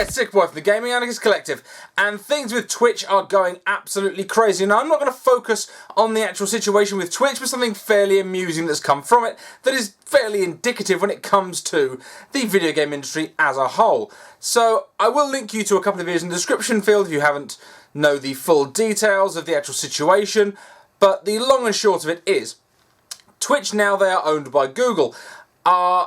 It's Sick Boy from the Gaming Anarchist Collective, and things with Twitch are going absolutely crazy. Now, I'm not going to focus on the actual situation with Twitch, but something fairly amusing that's come from it that is fairly indicative when it comes to the video game industry as a whole. So, I will link you to a couple of videos in the description field if you haven't know the full details of the actual situation, but the long and short of it is, Twitch, now they are owned by Google,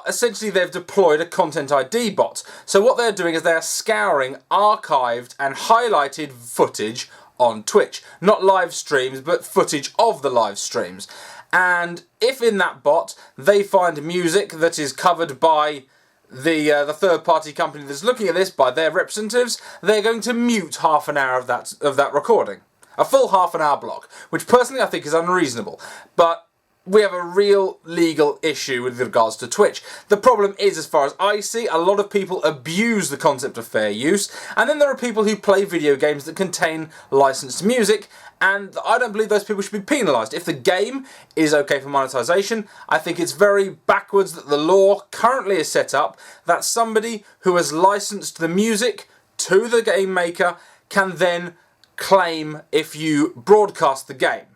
essentially they've deployed a content ID bot. So what they're doing is they're scouring archived and highlighted footage on Twitch. Not live streams, but footage of the live streams. And if in that bot they find music that is covered by the third-party company that's looking at this, by their representatives, they're going to mute half an hour of that recording. A full half an hour block, which personally I think is unreasonable. But we have a real legal issue with regards to Twitch. The problem is, as far as I see, a lot of people abuse the concept of fair use, and then there are people who play video games that contain licensed music, and I don't believe those people should be penalised. If the game is okay for monetisation, I think it's very backwards that the law currently is set up that somebody who has licensed the music to the game maker can then claim if you broadcast the game.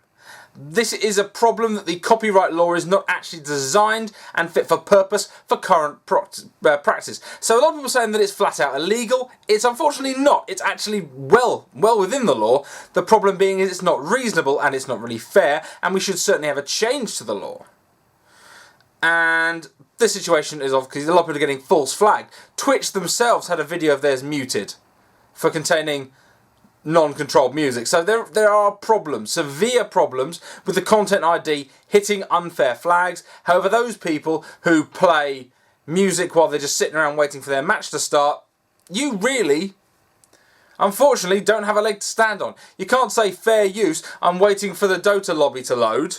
This is a problem that the copyright law is not actually designed and fit for purpose for current practice. So a lot of people are saying that it's flat out illegal. It's unfortunately not. It's actually well within the law. The problem being is it's not reasonable and it's not really fair, and we should certainly have a change to the law. And this situation is obviously a lot of people are getting false flagged. Twitch themselves had a video of theirs muted for containing non-controlled music. So there are problems, severe problems, with the content ID hitting unfair flags. However, those people who play music while they're just sitting around waiting for their match to start, you really, unfortunately, don't have a leg to stand on. You can't say fair use, I'm waiting for the Dota lobby to load,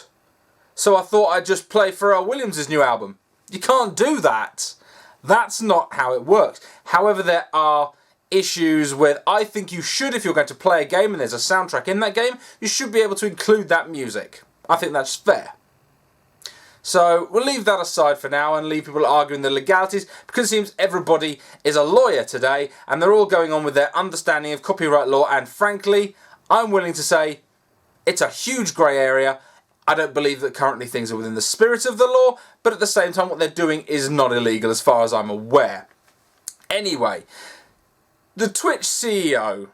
so I thought I'd just play Pharrell Williams' new album. You can't do that. That's not how it works. However, there are issues with, I think you should, if you're going to play a game and there's a soundtrack in that game, you should be able to include that music. I think that's fair. So we'll leave that aside for now and leave people arguing the legalities, because it seems everybody is a lawyer today and they're all going on with their understanding of copyright law, and frankly, I'm willing to say it's a huge grey area. I don't believe that currently things are within the spirit of the law, but at the same time what they're doing is not illegal as far as I'm aware. Anyway, the Twitch CEO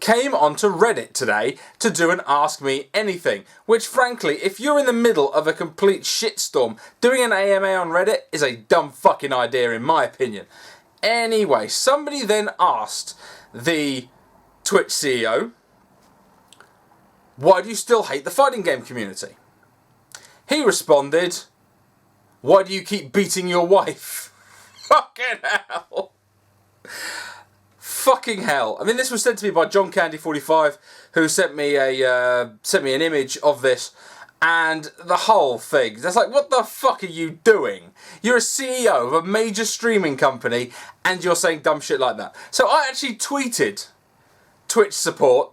came onto Reddit today to do an Ask Me Anything, which frankly, if you're in the middle of a complete shitstorm, doing an AMA on Reddit is a dumb fucking idea in my opinion. Anyway, somebody then asked the Twitch CEO, why do you still hate the fighting game community? He responded, why do you keep beating your wife? Fucking hell. Fucking hell. I mean, this was sent to me by John Candy45, who sent me an image of this, and the whole thing. It's like, what the fuck are you doing? You're a CEO of a major streaming company, and you're saying dumb shit like that. So I actually tweeted Twitch support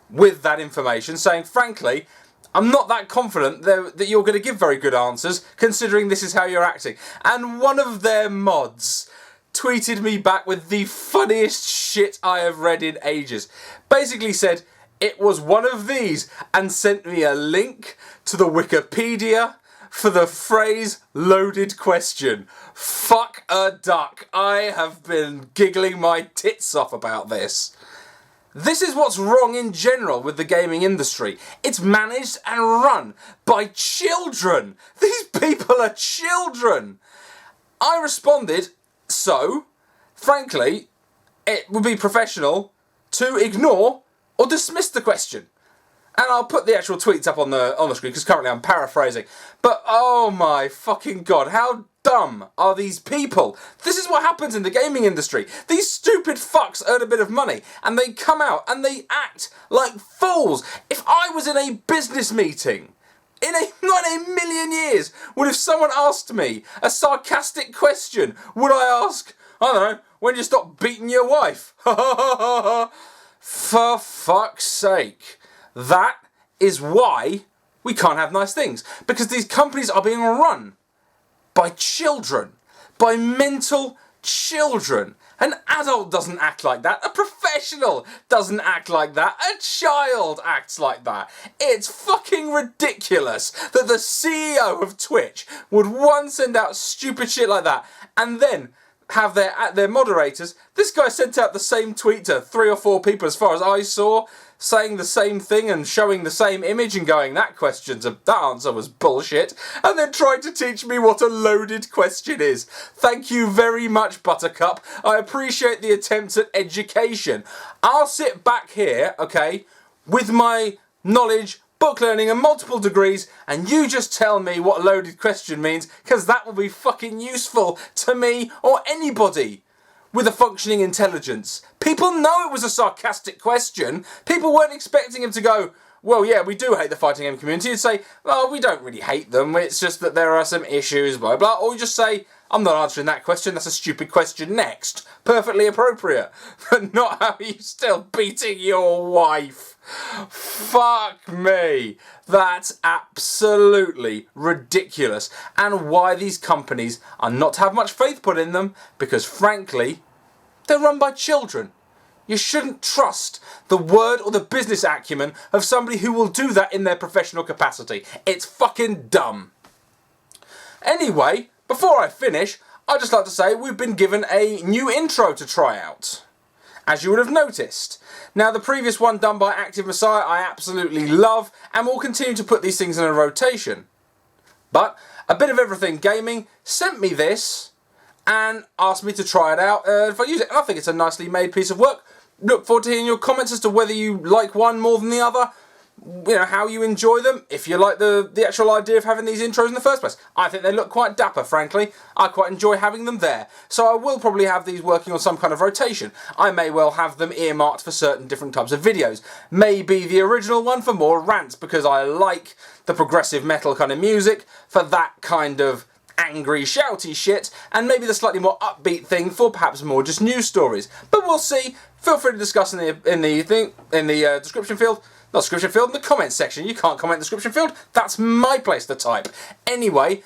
with that information, saying, frankly, I'm not that confident that you're going to give very good answers, considering this is how you're acting. And one of their mods tweeted me back with the funniest shit I have read in ages. Basically said it was one of these and sent me a link to the Wikipedia for the phrase loaded question. Fuck a duck. I have been giggling my tits off about this. This is what's wrong in general with the gaming industry. It's managed and run by children. These people are children. I responded, so, frankly, it would be professional to ignore or dismiss the question. And I'll put the actual tweets up on the screen, because currently I'm paraphrasing. But oh my fucking god, how dumb are these people? This is what happens in the gaming industry. These stupid fucks earn a bit of money, and they come out and they act like fools. If I was in a business meeting, not in a million years would, if someone asked me a sarcastic question, would I ask, I don't know, when did you stop beating your wife? For fuck's sake. That is why we can't have nice things. Because these companies are being run by children. By mental children. An adult doesn't act like that. A professional doesn't act like that. A child acts like that. It's fucking ridiculous that the CEO of Twitch would send out stupid shit like that and then have their moderators. This guy sent out the same tweet to 3 or 4 people as far as I saw, saying the same thing and showing the same image and going, that answer was bullshit, and then tried to teach me what a loaded question is. Thank you very much, Buttercup. I appreciate the attempt at education. I'll sit back here, okay, with my knowledge, book learning and multiple degrees, and you just tell me what a loaded question means, because that will be fucking useful to me or anybody with a functioning intelligence. People know it was a sarcastic question. People weren't expecting him to go, well, yeah, we do hate the fighting game community. He'd say, well, we don't really hate them. It's just that there are some issues, blah, blah. Or you just say, I'm not answering that question. That's a stupid question. Next. Perfectly appropriate. But not how you still beating your wife. Fuck me. That's absolutely ridiculous. And why these companies are not to have much faith put in them, because frankly, they're run by children. You shouldn't trust the word or the business acumen of somebody who will do that in their professional capacity. It's fucking dumb. Anyway, before I finish, I'd just like to say we've been given a new intro to try out, as you would have noticed. Now, the previous one done by Active Messiah I absolutely love, and will continue to put these things in a rotation. But A Bit of Everything Gaming sent me this and asked me to try it out if I use it. And I think it's a nicely made piece of work. Look forward to hearing your comments as to whether you like one more than the other, you know, how you enjoy them, if you like the actual idea of having these intros in the first place. I think they look quite dapper, frankly. I quite enjoy having them there. So I will probably have these working on some kind of rotation. I may well have them earmarked for certain different types of videos. Maybe the original one for more rants, because I like the progressive metal kind of music for that kind of angry, shouty shit, and maybe the slightly more upbeat thing for perhaps more just news stories. But we'll see. Feel free to discuss in the description field. Not description field, in the comments section. You can't comment in the description field. That's my place to type. Anyway,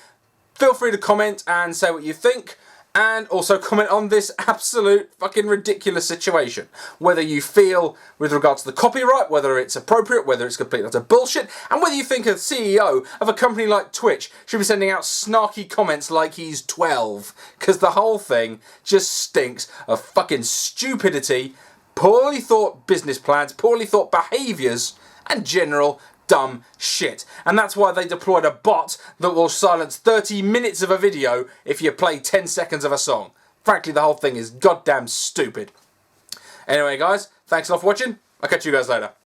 feel free to comment and say what you think. And also comment on this absolute fucking ridiculous situation. Whether you feel, with regards to the copyright, whether it's appropriate, whether it's complete utter bullshit, and whether you think a CEO of a company like Twitch should be sending out snarky comments like he's 12. Because the whole thing just stinks of fucking stupidity, poorly thought business plans, poorly thought behaviours, and general dumb shit. And that's why they deployed a bot that will silence 30 minutes of a video if you play 10 seconds of a song. Frankly, the whole thing is goddamn stupid. Anyway, guys, thanks a lot for watching. I'll catch you guys later.